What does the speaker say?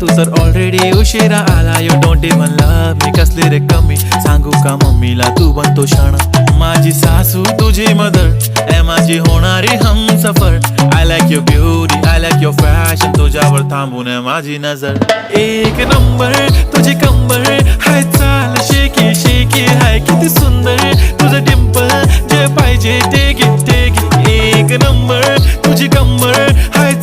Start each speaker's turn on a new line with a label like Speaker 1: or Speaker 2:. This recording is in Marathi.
Speaker 1: तू तर ऑलरेडी उशिरा आला. You don't even love me, कसली रे कमी सांगू का मम्मीला तू बनतो क्षण. माझी सासू तुझी मदर ए माझी होणारी Humsafar. I like your beauty, I like your fashion, तुझ्यावर थांबून आहे माझी नजर. एक नंबर तुझी कंबर हाय, चाल शेकी शेकी हाय, किती सुंदर तुझं डिंपल, जे पाहिजे ते घे ते घे. एक नंबर तुझी कंबर हाय